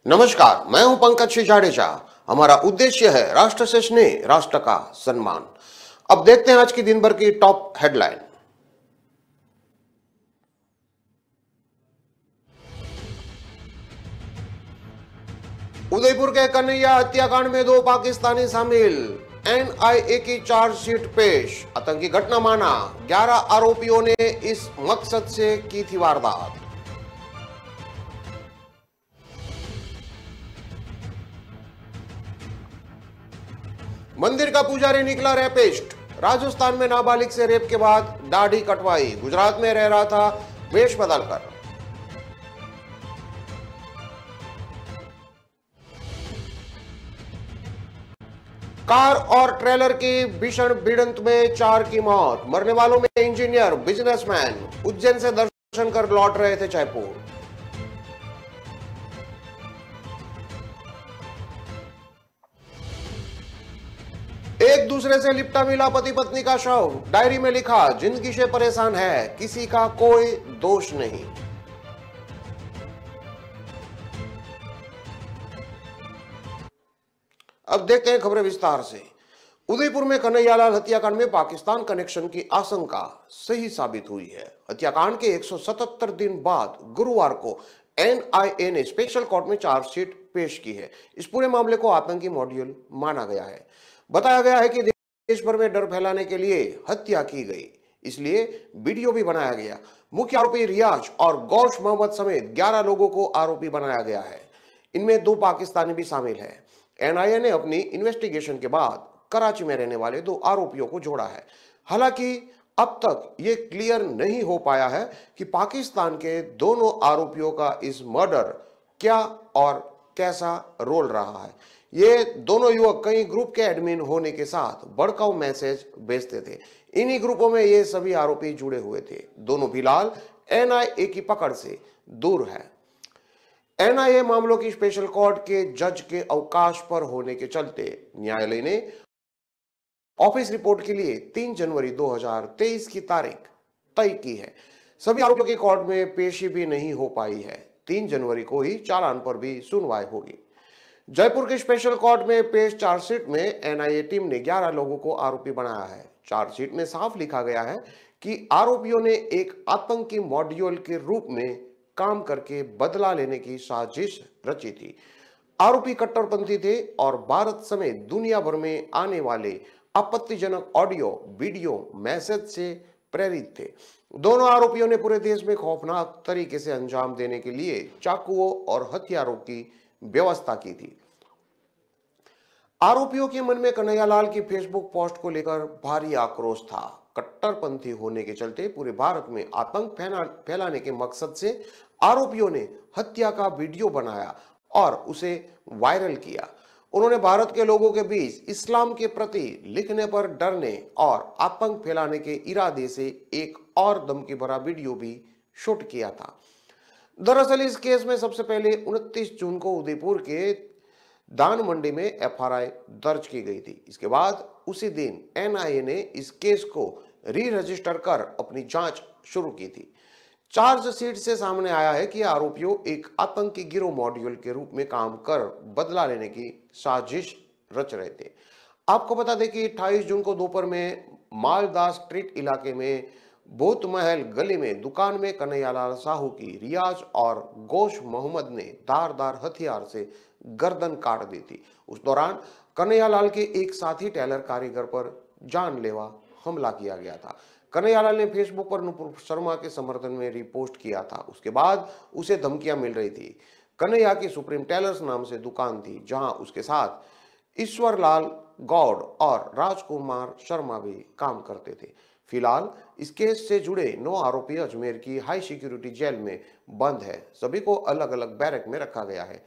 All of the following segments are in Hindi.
नमस्कार, मैं हूं पंकज जाडेजा। हमारा उद्देश्य है राष्ट्र से स्नेह, राष्ट्र का सम्मान। अब देखते हैं आज की दिन भर की टॉप हेडलाइन। उदयपुर के कन्हैया हत्याकांड में 2 पाकिस्तानी शामिल, एनआईए की चार्जशीट पेश। आतंकी घटना माना, 11 आरोपियों ने इस मकसद से की थी वारदात। मंदिर का पुजारी निकला रेपिस्ट। राजस्थान में नाबालिग से रेप के बाद दाढ़ी कटवाई। गुजरात में रह रहा था वेश बदलकर। कार और ट्रेलर की भीषण भिड़ंत में 4 की मौत। मरने वालों में इंजीनियर, बिजनेसमैन उज्जैन से दर्शन कर लौट रहे थे जयपुर। एक दूसरे से लिपटा मिला पति पत्नी का शव। डायरी में लिखा, जिंदगी से परेशान है, किसी का कोई दोष नहीं। अब देखते हैं खबरें विस्तार से। उदयपुर में कन्हैयालाल हत्याकांड में पाकिस्तान कनेक्शन की आशंका सही साबित हुई है। हत्याकांड के 177 दिन बाद गुरुवार को एनआईए ने स्पेशल कोर्ट में चार्जशीट पेश की है। इस पूरे मामले को आतंकी मॉड्यूल माना गया है। बताया गया है कि देश भर में डर फैलाने के लिए हत्या की गई, इसलिए वीडियो भी बनाया गया। मुख्य आरोपी रियाज और गौश मोहम्मद समेत 11 लोगों को आरोपी बनाया गया है। इनमें 2 पाकिस्तानी भी शामिल हैं। एनआईए ने अपनी इन्वेस्टिगेशन के बाद कराची में रहने वाले 2 आरोपियों को जोड़ा है। हालांकि अब तक ये क्लियर नहीं हो पाया है कि पाकिस्तान के दोनों आरोपियों का इस मर्डर क्या और कैसा रोल रहा है। ये दोनों युवक कई ग्रुप के एडमिन होने के साथ भड़काऊ मैसेज भेजते थे। इन्हीं ग्रुपों में ये सभी आरोपी जुड़े हुए थे। दोनों फिलहाल एनआईए की पकड़ से दूर है। एनआईए मामलों की स्पेशल कोर्ट के जज के अवकाश पर होने के चलते न्यायालय ने ऑफिस रिपोर्ट के लिए 3 जनवरी 2023 की तारीख तय की है। सभी आरोपियों की कोर्ट में पेशी भी नहीं हो पाई है। 3 जनवरी को ही चालान पर भी सुनवाई होगी। जयपुर के स्पेशल कोर्ट में पेश चार्जशीट में एनआईए टीम ने 11 लोगों को आरोपी बनाया है। चार्जशीट में साफ लिखा गया है कि आरोपियों ने एक आतंकी मॉड्यूल के रूप में काम करके बदला लेने की साजिश रची थी। आरोपी कट्टरपंथी थे और भारत समेत दुनिया भर में आने वाले आपत्तिजनक ऑडियो, वीडियो, मैसेज से प्रेरित थे। दोनों आरोपियों ने पूरे देश में खौफनाक तरीके से अंजाम देने के लिए चाकुओं और हथियारों की व्यवस्था की थी। आरोपियों के मन में कन्हैयालाल की फेसबुक पोस्ट को लेकर भारी आक्रोश था। कट्टरपंथी होने के चलते पूरे भारत में आतंक फैलाने के मकसद से आरोपियों ने हत्या का वीडियो बनाया और उसे वायरल किया। उन्होंने भारत के लोगों के बीच इस्लाम के प्रति लिखने पर डरने और आतंक फैलाने के इरादे से एक और धमकी भरा वीडियो भी शूट किया था। दरअसल इस केस में सबसे पहले 29 जून को उदयपुर के दान मंडी में एफआईआर दर्ज की गई थी। इसके बाद उसी दिन एनआईए ने इस केस को री रजिस्टर कर अपनी जांच शुरू की थी। चार्जशीट से सामने आया है कि आरोपियों एक आतंकी गिरोह मॉड्यूल के रूप में काम कर बदला लेने की साजिश रच रहे थे। आपको बता दें कि 28 जून को दोपहर में मालदास स्ट्रीट इलाके में भूत महल गली में दुकान में कन्हैयालाल साहू की रियाज और गौश मोहम्मद ने धारदार हथियार से गर्दन काट दी थी। उस दौरान कन्हैयालाल के एक साथी टेलर कारीगर पर जानलेवा हमला किया गया था। कन्हैयालाल ने फेसबुक पर नुपुर शर्मा के समर्थन में रिपोस्ट किया था। उसके बाद उसे धमकियां मिल रही थी। कन्हैया की सुप्रीम टेलर्स नाम से दुकान थी, जहां उसके साथ ईश्वरलाल गौड़ और राजकुमार शर्मा भी काम करते थे। फिलहाल इस केस से जुड़े 9 आरोपी अजमेर की हाई सिक्योरिटी जेल में बंद है। सभी को अलग अलग बैरक में रखा गया है।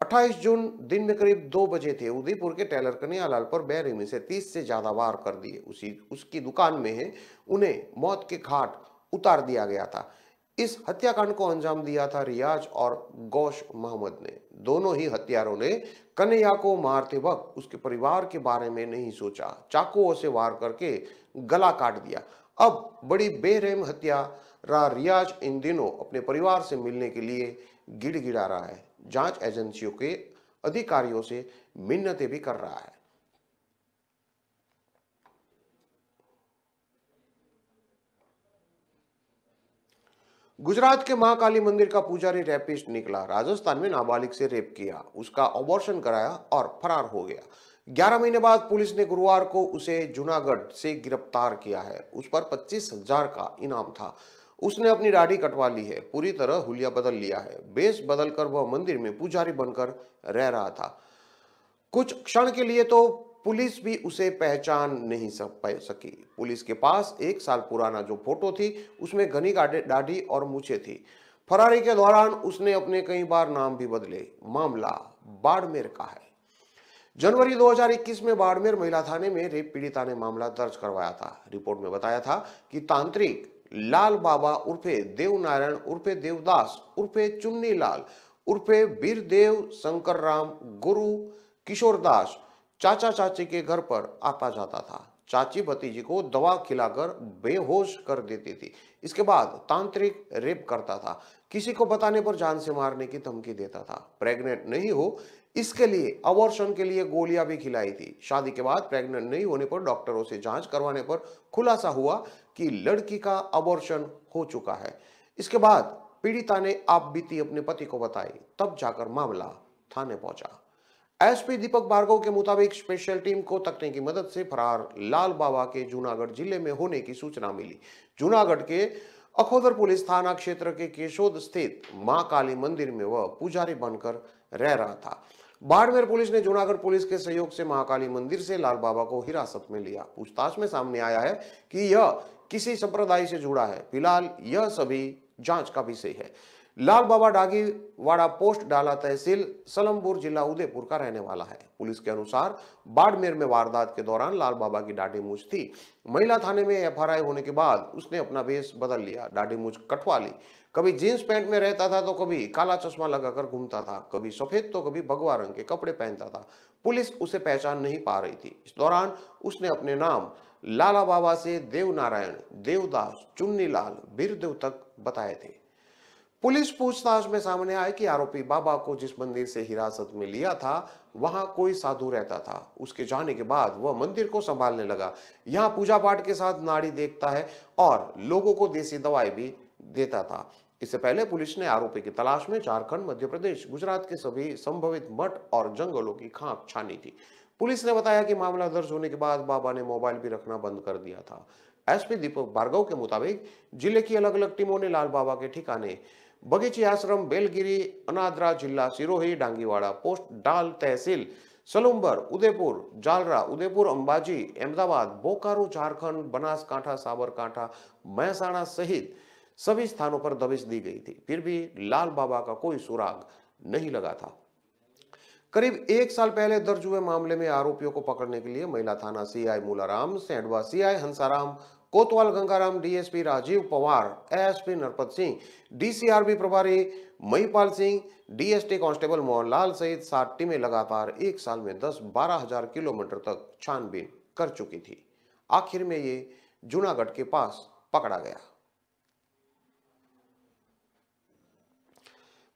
28 जून दिन में करीब 2 बजे थे। उदयपुर के टेलर कन्हैयालाल पर बेरहमी से 30 से ज्यादा वार कर दिए। उसकी दुकान में है उन्हें मौत के घाट उतार दिया गया था। इस हत्याकांड को अंजाम दिया था रियाज और गौश मोहम्मद ने। दोनों ही हत्यारों ने कन्हैया को मारते वक्त उसके परिवार के बारे में नहीं सोचा। चाकुओं से वार करके गला काट दिया। अब बड़ी बेरहम हत्यारा रियाज इन दिनों अपने परिवार से मिलने के लिए गिड़गिड़ा रहा है। जांच एजेंसियों के अधिकारियों से मिन्नतें भी कर रहा है। गुजरात के महाकाली मंदिर का पुजारी रैपिस्ट निकला। राजस्थान में नाबालिग से रेप किया, उसका अबॉर्शन कराया और फरार हो गया। 11 महीने बाद पुलिस ने गुरुवार को उसे जूनागढ़ से गिरफ्तार किया है। उस पर 25,000 का इनाम था। उसने अपनी दाढ़ी कटवा ली है, पूरी तरह हुलिया बदल लिया है। बेस बदलकर वह मंदिर में पुजारी बनकर रह रहा था। कुछ क्षण के लिए तो पुलिस भी उसे पहचान नहीं सकी। पुलिस के पास 1 साल पुराना जो फोटो थी, उसमें घनी दाढ़ी और मूछें थी। फरारी के दौरान उसने अपने कई बार नाम भी बदले। मामला बाड़मेर का है। जनवरी 2021 में बाड़मेर महिला थाने में रेप पीड़िता ने मामला दर्ज करवाया था। रिपोर्ट में बताया था कि तांत्रिक लाल बाबा उर्फे देवनारायण उर्फे देवदास उर्फे चुन्नी लाल उर्फे वीरदेव शंकर राम गुरु किशोरदास चाचा चाची के घर पर आता जाता था। चाची भतीजी को दवा खिलाकर बेहोश कर देती थी। इसके बाद तांत्रिक रेप करता था। किसी को बताने पर जान से मारने की धमकी देता था। प्रेग्नेंट नहीं हो इसके लिए अबॉर्शन के लिए गोलियां भी खिलाई थी। शादी के बाद प्रेग्नेंट नहीं होने पर डॉक्टरों से जांच करवाने पर खुलासा हुआ कि लड़की का अबॉर्शन हो चुका है। इसके बाद पीड़िता ने आप बीती अपने पति को बताई, तब जाकर मामला थाने पहुंचा। एसपी दीपक भार्गव के मुताबिक स्पेशल टीम को तकनीकी मदद से फरार लाल बाबा के जूनागढ़ जिले में होने की सूचना मिली। जूनागढ़ के अखोदर पुलिस थाना क्षेत्र के केशोद स्थित मां काली मंदिर में वह पुजारी बनकर रह रहा था। बाड़मेर पुलिस ने जूनागढ़ पुलिस के सहयोग से महाकाली मंदिर से लाल बाबा को हिरासत में लिया। पूछताछ में सामने आया है कि यह किसी संप्रदाय से जुड़ा है। फिलहाल यह सभी जांच का विषय है। लाल बाबा डागीवाड़ा पोस्ट डाला तहसील सलमपुर जिला उदयपुर का रहने वाला है। पुलिस के अनुसार बाड़मेर में वारदात के दौरान लाल बाबा की दाढ़ी मूछ थी। महिला थाने में एफआईआर होने के बाद उसने अपना वेश बदल लिया, दाढ़ी मूछ कटवा ली। कभी जींस पैंट में रहता था तो कभी काला चश्मा लगाकर घूमता था, कभी सफेद तो कभी भगवा रंग के कपड़े पहनता था। पुलिस उसे पहचान नहीं पा रही थी। इस दौरान उसने अपने नाम लाला बाबा से देवनारायण, देवदास, चुन्नीलाल, वीरदेव तक बताए थे। पुलिस पूछताछ में सामने आया कि आरोपी बाबा को जिस मंदिर से हिरासत में लिया था, वहां कोई साधु रहता था। उसके जाने के बाद वह मंदिर को संभालने लगा। यहाँ पूजा पाठ के साथ नाड़ी देखता है और लोगों को देसी दवाई भी देता था। इससे पहले पुलिस ने आरोपी की तलाश में झारखंड, मध्य प्रदेश, गुजरात के सभी संभवित मठ और जंगलों की खाक छानी थी। पुलिस ने बताया कि मामला दर्ज होने के बाद बाबा ने मोबाइल भी रखना बंद कर दिया था। एसपी दीपक भार्गव के मुताबिक जिले की अलग अलग टीमों ने लाल बाबा के ठिकाने बगीची आश्रम, बेलगिरी, अनादरा जिला सिरोही, डांगीवाड़ा पोस्ट डाल तहसील सलुम्बर, उदयपुर, जालरा, उदयपुर, अंबाजी, अहमदाबाद, बोकारो, झारखंड, बनासकांठा, साबरकांठा, महसाणा सहित सभी स्थानों पर दबिश दी गई थी। फिर भी लाल बाबा का कोई सुराग नहीं लगा था। करीब 1 साल पहले दर्ज हुए मामले में आरोपियों को पकड़ने के लिए महिला थाना सीआई मूलाराम, सेंडवा सीआई हंसाराम, कोतवाल Gangaram, DSP Rajiv Pawar, ASP Narpat Singh, DCRB प्रभारी महिपाल सिंह, डीएसटी कांस्टेबल मोहनलाल सहित 7 टीमें लगातार 1 साल में 10-12 हजार किलोमीटर तक छानबीन कर चुकी थी। आखिर में ये जूनागढ़ के पास पकड़ा गया।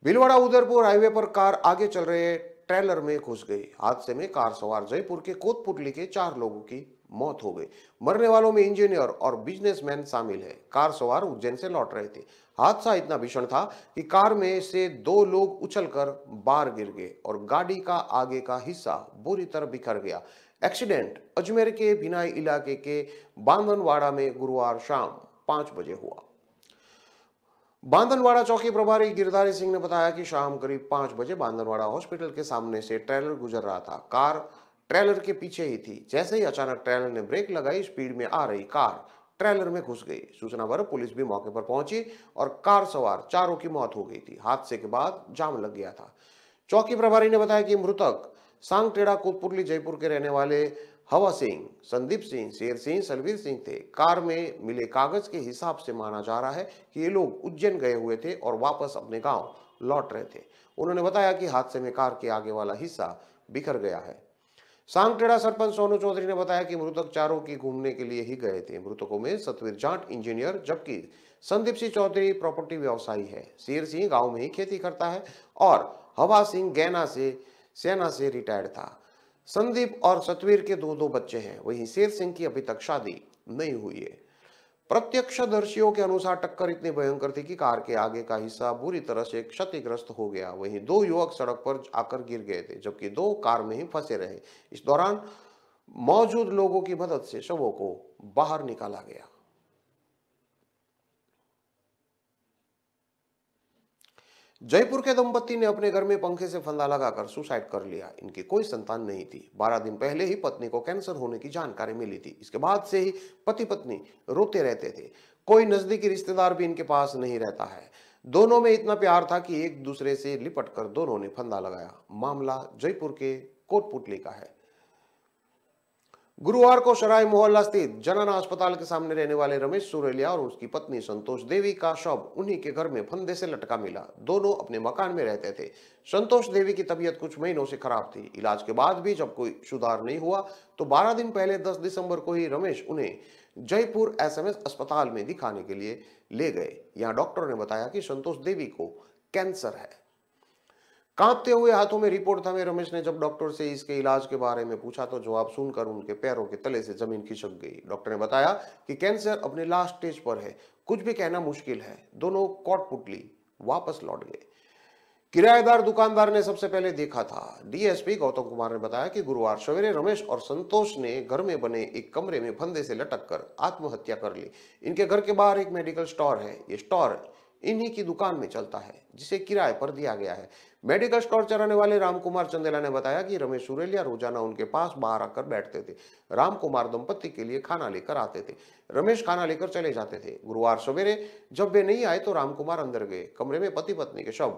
भीलवाड़ा उदयपुर हाईवे पर कार आगे चल रहे ट्रेलर में घुस गई। हादसे में कार सवार जयपुर के कोतपुतली के 4 लोगों की मौत हो गई। मरने वालों में इंजीनियर और बिजनेसमैन शामिल है। कार सवार उज्जैन से लौट रहे थे। हादसा इतना भीषण था कि कार में से 2 लोग उछलकर बाहर गिर गए और गाड़ी का आगे का हिस्सा बुरी तरह बिखर गया। एक्सीडेंट अजमेर के भिनाई इलाके के बांधनवाड़ा में गुरुवार शाम 5 बजे हुआ। बांधनवाड़ा चौकी प्रभारी गिरधारी सिंह ने बताया कि शाम करीब 5 बजे बांधनवाड़ा हॉस्पिटल के सामने से ट्रेलर गुजर रहा था। कार ट्रेलर के पीछे ही थी। जैसे ही अचानक ट्रेलर ने ब्रेक लगाई, स्पीड में आ रही कार ट्रेलर में घुस गई। सूचना पर पुलिस भी मौके पर पहुंची और कार सवार 4 की मौत हो गई थी। हादसे के बाद जाम लग गया था। चौकी प्रभारी ने बताया कि मृतक सांगटेड़ा कोतपुतली जयपुर के रहने वाले हवा सिंह, संदीप सिंह, शेर सिंह, सलवीर सिंह थे। कार में मिले कागज के हिसाब से माना जा रहा है कि ये लोग उज्जैन गए हुए थे और वापस अपने गांव लौट रहे थे। उन्होंने बताया कि हादसे में कार के आगे वाला हिस्सा बिखर गया है। सांगटेड़ा सरपंच सोनू चौधरी ने बताया कि मृतक 4 की घूमने के लिए ही गए थे। मृतकों में सतवीर जाट इंजीनियर जबकि संदीप सिंह चौधरी प्रॉपर्टी व्यवसायी है। शेर सिंह गांव में ही खेती करता है और हवा सिंह गैना से सेना से रिटायर्ड था। संदीप और सतवीर के दो बच्चे हैं। वहीं शेर सिंह की अभी तक शादी नहीं हुई है। प्रत्यक्षदर्शियों के अनुसार टक्कर इतनी भयंकर थी कि कार के आगे का हिस्सा बुरी तरह से क्षतिग्रस्त हो गया। वहीं 2 युवक सड़क पर आकर गिर गए थे, जबकि 2 कार में ही फंसे रहे। इस दौरान मौजूद लोगों की मदद से शवों को बाहर निकाला गया। जयपुर के दंपति ने अपने घर में पंखे से फंदा लगाकर सुसाइड कर लिया। इनकी कोई संतान नहीं थी। 12 दिन पहले ही पत्नी को कैंसर होने की जानकारी मिली थी। इसके बाद से ही पति पत्नी रोते रहते थे। कोई नजदीकी रिश्तेदार भी इनके पास नहीं रहता है। दोनों में इतना प्यार था कि एक दूसरे से लिपटकर दोनों ने फंदा लगाया। मामला जयपुर के कोटपुतली का है। गुरुवार को सराय मोहल्ला स्थित जनना अस्पताल के सामने रहने वाले रमेश सुरेलिया और उसकी पत्नी संतोष देवी का शव उन्हीं के घर में फंदे से लटका मिला। दोनों अपने मकान में रहते थे। संतोष देवी की तबीयत कुछ महीनों से खराब थी। इलाज के बाद भी जब कोई सुधार नहीं हुआ तो 12 दिन पहले 10 दिसंबर को ही रमेश उन्हें जयपुर एसएमएस अस्पताल में दिखाने के लिए ले गए। यहाँ डॉक्टर ने बताया कि संतोष देवी को कैंसर है। कांपते हुए हाथों में रिपोर्ट थामे रमेश ने जब डॉक्टर से इसके इलाज के बारे में पूछा तो जवाब सुनकर उनके पैरों के तले से जमीन खिसक गई। डॉक्टर ने बताया कि कैंसर अपने लास्ट स्टेज पर है, कुछ भी कहना मुश्किल है। दोनों कोटपुतली वापस लौट गए। किराएदार दुकानदार ने सबसे पहले देखा था। डीएसपी गौतम कुमार ने बताया कि गुरुवार सवेरे रमेश और संतोष ने घर में बने एक कमरे में फंदे से लटक कर आत्महत्या कर ली। इनके घर के बाहर एक मेडिकल स्टोर है। ये स्टोर इन्हीं की दुकान में चलता है, जिसे किराए पर दिया गया है। मेडिकल स्टोर चलाने वाले रामकुमार चंदेला ने बताया कि रमेश सुरेलिया रोजाना उनके पास बाहर आकर बैठते थे। रामकुमार दंपति के लिए खाना लेकर आते थे। रमेश खाना लेकर चले जाते थे। गुरुवार सवेरे जब वे नहीं आए तो रामकुमार अंदर गए। कमरे में पति पत्नी के शव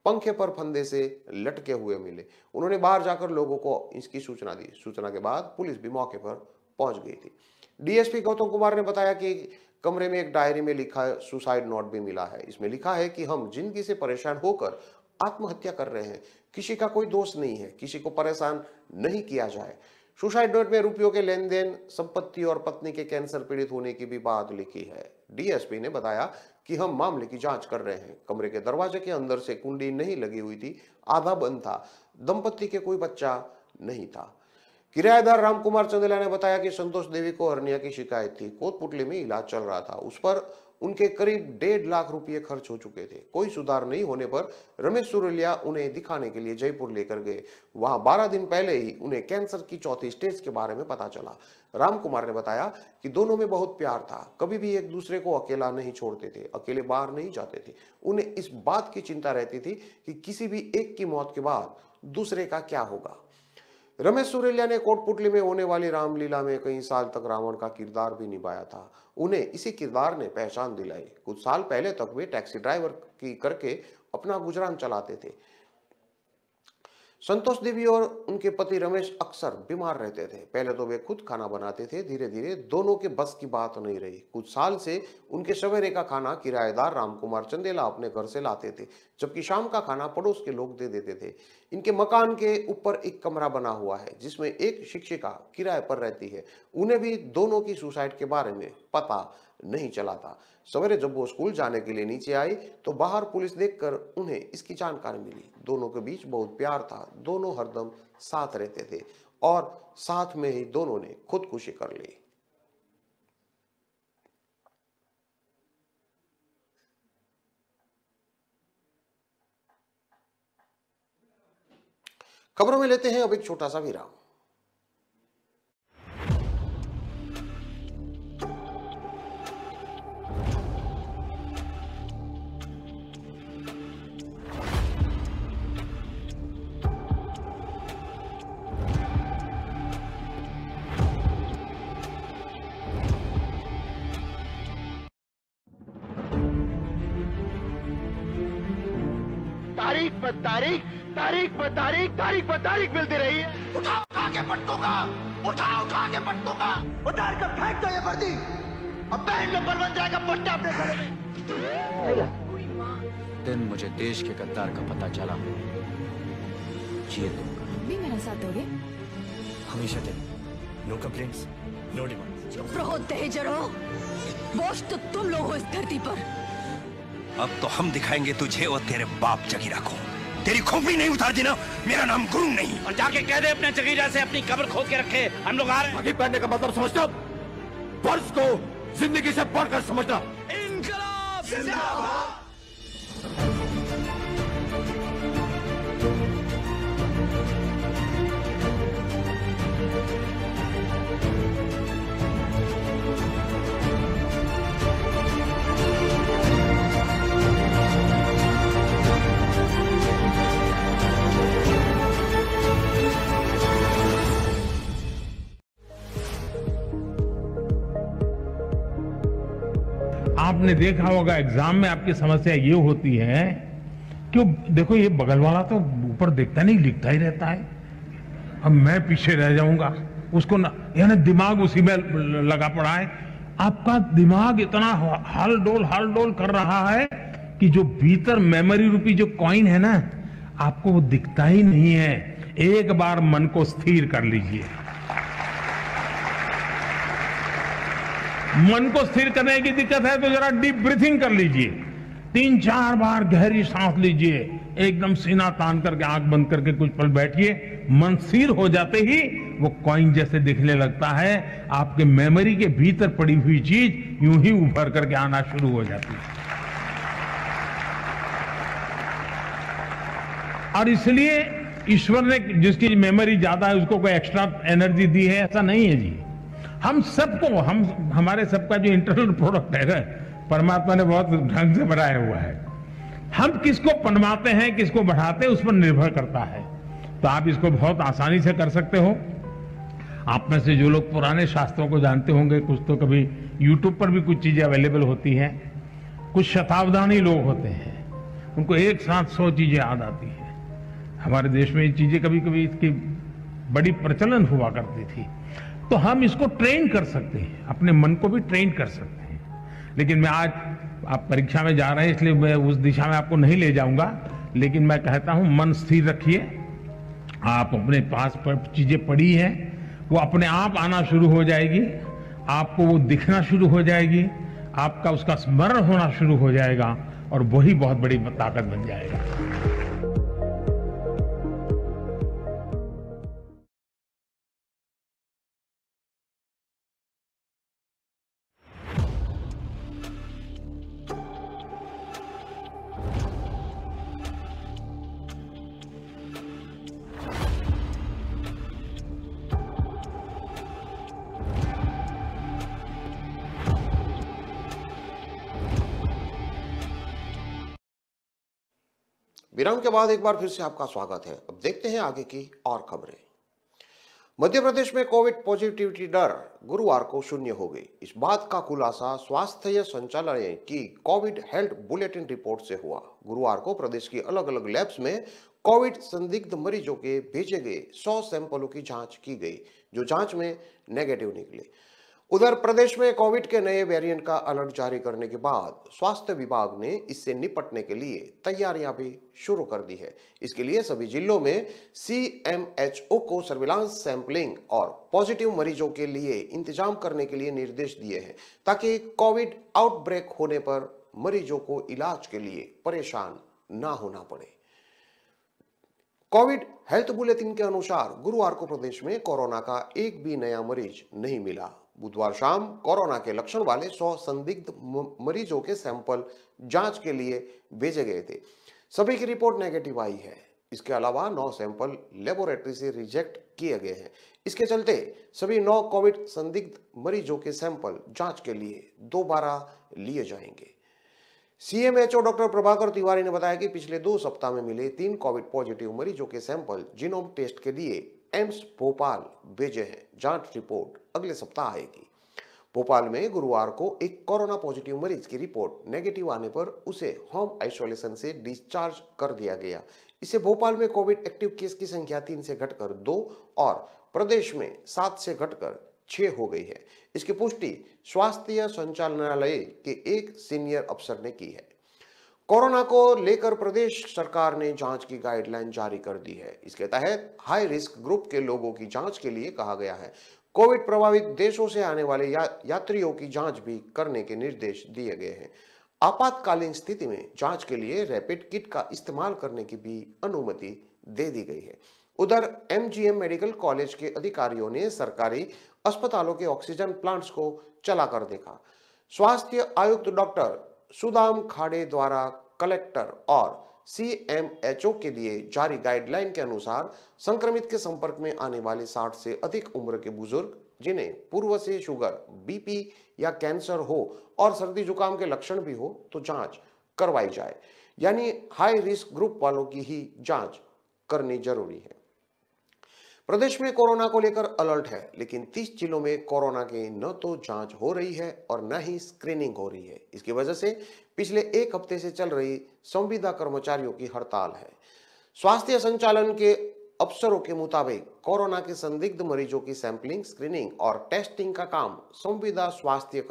पंखे पर फंदे से लटके हुए मिले। उन्होंने बाहर जाकर लोगों को इसकी सूचना दी। सूचना के बाद पुलिस भी मौके पर पहुंच गई थी। डीएसपी गौतम कुमार ने बताया कि कमरे में एक डायरी में लिखा सुसाइड नोट भी मिला है। इसमें लिखा है कि हम जिंदगी से परेशान होकर आत्महत्या कर रहे हैं। किसी का कोई दोष नहीं है, किसी को परेशान नहीं किया जाए। सुसाइड नोट में रुपयों के लेन देन, संपत्ति और पत्नी के कैंसर पीड़ित होने की भी बात लिखी है। डीएसपी ने बताया कि हम मामले की जांच कर रहे हैं। कमरे के दरवाजे के अंदर से कुंडी नहीं लगी हुई थी, आधा बंद था। दंपति के कोई बच्चा नहीं था। किराएदार रामकुमार चंदेला ने बताया कि संतोष देवी को हर्निया की शिकायत थी। कोटपुतली में इलाज चल रहा था। उस पर उनके करीब 1.5 लाख रुपए खर्च हो चुके थे। कोई सुधार नहीं होने पर रमेश सुरेलिया उन्हें दिखाने के लिए जयपुर लेकर गए। वहां 12 दिन पहले ही उन्हें कैंसर की 4थी स्टेज के बारे में पता चला। रामकुमार ने बताया कि दोनों में बहुत प्यार था। कभी भी एक दूसरे को अकेला नहीं छोड़ते थे, अकेले बाहर नहीं जाते थे। उन्हें इस बात की चिंता रहती थी कि किसी भी एक की मौत के बाद दूसरे का क्या होगा। रमेश सुरेलिया ने कोटपुतली में होने वाली रामलीला में कई साल तक रावण का किरदार भी निभाया था। उन्हें इसी किरदार ने पहचान दिलाई। कुछ साल पहले तक वे टैक्सी ड्राइवर की करके अपना गुजरान चलाते थे। संतोष देवी और उनके पति रमेश अक्सर बीमार रहते थे। पहले तो वे खुद खाना बनाते थे, धीरे धीरे दोनों के बस की बात नहीं रही। कुछ साल से उनके सवेरे का खाना किराएदार रामकुमार चंदेला अपने घर से लाते थे, जबकि शाम का खाना पड़ोस के लोग दे देते थे। इनके मकान के ऊपर एक कमरा बना हुआ है, जिसमें एक शिक्षिका किराए पर रहती है। उन्हें भी दोनों की सुसाइड के बारे में पता नहीं चला था। सवेरे जब वो स्कूल जाने के लिए नीचे आई तो बाहर पुलिस देखकर उन्हें इसकी जानकारी मिली। दोनों के बीच बहुत प्यार था। दोनों हरदम साथ रहते थे और साथ में ही दोनों ने खुदकुशी कर ली। खबरों में लेते हैं अब एक छोटा सा विराम। तारीख पर तारीख, तारीख पर तारीख, तारीख पर तारीख मिलती रही है। उठा उठा के पट दूंगा, उठा उठा के पट दूंगा। उतार कर फेंक दो ये वर्दी, अब बैंड नंबर बन जाएगा पट्टा अपने घर में। दिन मुझे देश के गद्दार का पता चला, जिए दूंगा। भी मेरा साथ दोगे? हमेशा दिन। No complaints, no demands. चुप रहो तेजरो, बोझ तो तुम लोग हो इस धरती पर। अब तो हम दिखाएंगे तुझे और तेरे बाप जगीरा को। तेरी खोपड़ी नहीं उतार दी ना, मेरा नाम गुरु नहीं। और जाके कह दे अपने जगीरा से अपनी कब्र खोद के रखे, हम लोग आ रहे हैं। आगे पहनने का मतलब समझना, फर्ज को जिंदगी से बढ़कर समझना। इनकलाब जिंदाबाद। आपने देखा होगा एग्जाम में आपकी समस्या ये होती है कि देखो ये बगल वाला तो ऊपर देखता नहीं, लिखता ही रहता है, अब मैं पीछे रह जाऊंगा, उसको ना, यानी दिमाग उसी में लगा पड़ा है। आपका दिमाग इतना हल डोल कर रहा है कि जो भीतर मेमोरी रूपी जो कॉइन है ना, आपको वो दिखता ही नहीं है। एक बार मन को स्थिर कर लीजिए, मन को स्थिर करने की दिक्कत है तो जरा डीप ब्रीथिंग कर लीजिए, 3-4 बार गहरी सांस लीजिए, एकदम सीना तान करके आंख बंद करके कुछ पल बैठिए। मन स्थिर हो जाते ही वो कॉइन जैसे दिखने लगता है, आपके मेमोरी के भीतर पड़ी हुई चीज यूं ही उभर करके आना शुरू हो जाती है। और इसलिए ईश्वर ने जिसकी मेमोरी ज्यादा है उसको कोई एक्स्ट्रा एनर्जी दी है, ऐसा नहीं है जी। हम सबको, हमारे सबका जो इंटरनल प्रोडक्ट है ना, परमात्मा ने बहुत ढंग से बनाया हुआ है। हम किसको पनवाते हैं, किसको बढ़ाते हैं, उस पर निर्भर करता है। तो आप इसको बहुत आसानी से कर सकते हो। आप में से जो लोग पुराने शास्त्रों को जानते होंगे, कुछ तो कभी यूट्यूब पर भी कुछ चीजें अवेलेबल होती हैं। कुछ शताब्दानी लोग होते हैं, उनको एक साथ 100 चीजें याद आती हैं। हमारे देश में ये चीजें कभी कभी इसकी बड़ी प्रचलन हुआ करती थी। तो हम इसको ट्रेन कर सकते हैं, अपने मन को भी ट्रेन कर सकते हैं। लेकिन मैं आज, आप परीक्षा में जा रहे हैं इसलिए मैं उस दिशा में आपको नहीं ले जाऊंगा, लेकिन मैं कहता हूं मन स्थिर रखिए। आप अपने पास चीजें पड़ी हैं, वो अपने आप आना शुरू हो जाएगी, आपको वो दिखना शुरू हो जाएगी, आपका उसका स्मरण होना शुरू हो जाएगा और वही बहुत बड़ी ताकत बन जाएगा। विराम के बाद एक बार फिर से आपका स्वागत है। अब देखते हैं आगे की और खबरें। मध्य प्रदेश में कोविड पॉजिटिविटी दर गुरुवार को 0 हो गई। इस बात का खुलासा स्वास्थ्य संचालनालय की कोविड हेल्थ बुलेटिन रिपोर्ट से हुआ। गुरुवार को प्रदेश की अलग अलग लैब्स में कोविड संदिग्ध मरीजों के भेजे गए 100 सैंपलों की जांच की गई, जो जांच में नेगेटिव निकले। उधर प्रदेश में कोविड के नए वेरिएंट का अलर्ट जारी करने के बाद स्वास्थ्य विभाग ने इससे निपटने के लिए तैयारियां भी शुरू कर दी है। इसके लिए सभी जिलों में CMHO को सर्विलांस सैंपलिंग और पॉजिटिव मरीजों के लिए इंतजाम करने के लिए निर्देश दिए हैं, ताकि कोविड आउटब्रेक होने पर मरीजों को इलाज के लिए परेशान ना होना पड़े। कोविड हेल्थ बुलेटिन के अनुसार गुरुवार को प्रदेश में कोरोना का एक भी नया मरीज नहीं मिला। बुधवार शाम कोरोना के लक्षण वाले 100 संदिग्ध मरीजों के सैंपल जांच के लिए भेजे गए थे। सभी की रिपोर्ट नेगेटिव आई है। इसके अलावा 9 सैंपल लेबोरेटरी से रिजेक्ट किए गए हैं। इसके चलते सभी 9 कोविड संदिग्ध मरीजों के सैंपल जांच के लिए दोबारा लिए जाएंगे। CMHO डॉक्टर प्रभाकर तिवारी ने बताया कि पिछले 2 सप्ताह में मिले 3 कोविड पॉजिटिव मरीजों के सैंपल जीनोम टेस्ट के लिए एम्स भोपाल भेजे हैं। जांच रिपोर्ट अगले सप्ताह आएगी। भोपाल में गुरुवार को एक कोरोना पॉजिटिव मरीज की रिपोर्ट नेगेटिव आने पर उसे होम आइसोलेशन से डिस्चार्ज कर दिया गया। इससे भोपाल में कोविड एक्टिव केस की संख्या 3 से घटकर 2 और प्रदेश में 7 से घटकर 6 हो गई है। इसकी पुष्टि स्वास्थ्य संचालनालय के एक सीनियर अफसर ने की है। कोरोना को लेकर प्रदेश सरकार ने जांच की गाइडलाइन जारी कर दी है। इसके तहत हाई रिस्क ग्रुप के लोगों की जांच के लिए कहा गया है। कोविड प्रभावित देशों से आने वाले यात्रियों की जांच भी करने के निर्देश दिए गए हैं। आपातकालीन स्थिति में जांच के लिए रैपिड किट का इस्तेमाल करने की भी अनुमति दे दी गई है। उधर एमजीएम मेडिकल कॉलेज के अधिकारियों ने सरकारी अस्पतालों के ऑक्सीजन प्लांट्स को चलाकर देखा। स्वास्थ्य आयुक्त डॉक्टर सुदाम खाड़े द्वारा कलेक्टर और सीएमएचओ के लिए जारी गाइडलाइन के अनुसार संक्रमित के संपर्क में आने वाले 60 से अधिक उम्र के बुजुर्ग जिन्हें पूर्व से शुगर, बीपी या कैंसर हो और सर्दी जुकाम के लक्षण भी हो तो जांच करवाई जाए, यानी हाई रिस्क ग्रुप वालों की ही जांच करनी जरूरी है। प्रदेश में कोरोना को लेकर अलर्ट है, लेकिन 30 जिलों में कोरोना की न तो जांच हो रही है और न ही स्क्रीनिंग हो रही है। इसकी वजह से पिछले एक हफ्ते से चल रही संविदा कर्मचारियों की हड़ताल है। स्वास्थ्य संचालन के अफसरों के मुताबिक कोरोना के संदिग्ध मरीजों की सैंपलिंग, स्क्रीनिंग और टेस्टिंग का काम संविदा स्वास्थ्य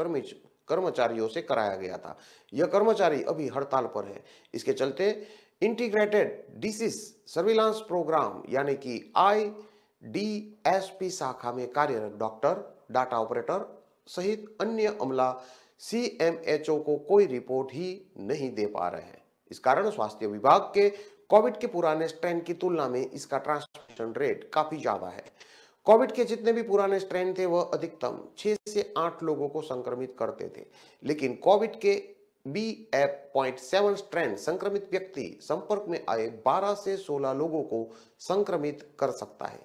कर्मचारियों से कराया गया था। यह कर्मचारी अभी हड़ताल पर है। इसके चलते इंटीग्रेटेड डिसीज सर्विलांस प्रोग्राम यानी कि IDSP शाखा में कार्यरत डॉक्टर, डाटा ऑपरेटर सहित अन्य अमला सीएमएचओ को कोई रिपोर्ट ही नहीं दे पा रहे हैं। इस कारण स्वास्थ्य विभाग के कोविड के पुराने स्ट्रेन की तुलना में इसका ट्रांसमिशन रेट काफी ज्यादा है। कोविड के जितने भी पुराने स्ट्रेन थे वह अधिकतम 6 से 8 लोगों को संक्रमित करते थे, लेकिन कोविड के BF.7 स्ट्रेन संक्रमित व्यक्ति संपर्क में आए 12 से 16 लोगों को संक्रमित कर सकता है।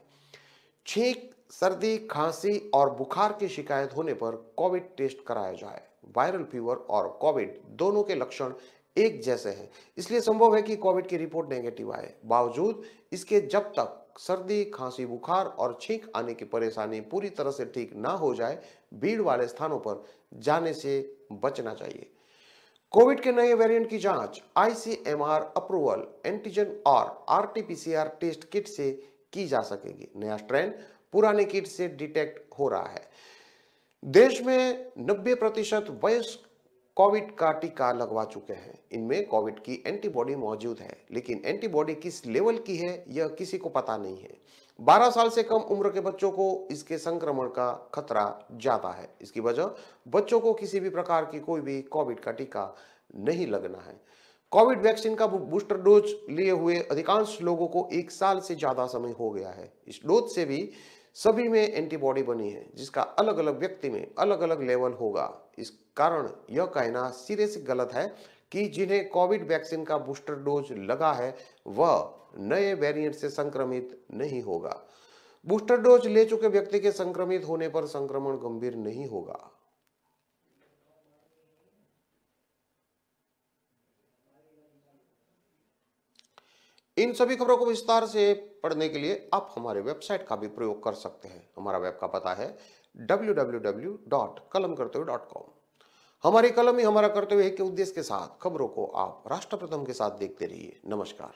छींक, सर्दी, खांसी और बुखार की शिकायत होने पर कोविड टेस्ट कराया जाए। वायरल फीवर और कोविड दोनों के लक्षण एक जैसे हैं, इसलिए संभव है कि कोविड की रिपोर्ट नेगेटिव आए। बावजूद इसके जब तक सर्दी, खांसी, बुखार और छींक आने की परेशानी पूरी तरह से ठीक ना हो जाए, भीड़ वाले स्थानों पर जाने से बचना चाहिए। कोविड के नए वेरिएंट की जांच ICMR अप्रूवल एंटीजन और RT-PCR टेस्ट किट से की जा सकेगी। नया स्ट्रेन पुराने किट से डिटेक्ट हो रहा है। देश में 90% वयस्क कोविड का टीका लगवा चुके हैं। इनमें कोविड की एंटीबॉडी मौजूद है, लेकिन एंटीबॉडी किस लेवल की है यह किसी को पता नहीं है। 12 साल से कम उम्र के बच्चों को इसके संक्रमण का खतरा ज्यादा है। इसकी वजह बच्चों को किसी भी प्रकार की कोई भी कोविड का टीका नहीं लगना है। कोविड वैक्सीन का बूस्टर डोज लिए हुए अधिकांश लोगों को 1 साल से ज्यादा समय हो गया है। इस डोज से भी सभी में एंटीबॉडी बनी है, जिसका अलग अलग व्यक्ति में अलग अलग लेवल होगा। इस कारण यह कहना सिरे से गलत है कि जिन्हें कोविड वैक्सीन का बूस्टर डोज लगा है वह नए वेरिएंट से संक्रमित नहीं होगा। बूस्टर डोज ले चुके व्यक्ति के संक्रमित होने पर संक्रमण गंभीर नहीं होगा। इन सभी खबरों को विस्तार से पढ़ने के लिए आप हमारे वेबसाइट का भी प्रयोग कर सकते हैं। हमारा वेब का पता है www.kalamkartavya.com। हमारी कलम ही हमारा कर्तव्य है के उद्देश्य के साथ खबरों को आप राष्ट्र प्रथम के साथ देखते रहिए। नमस्कार।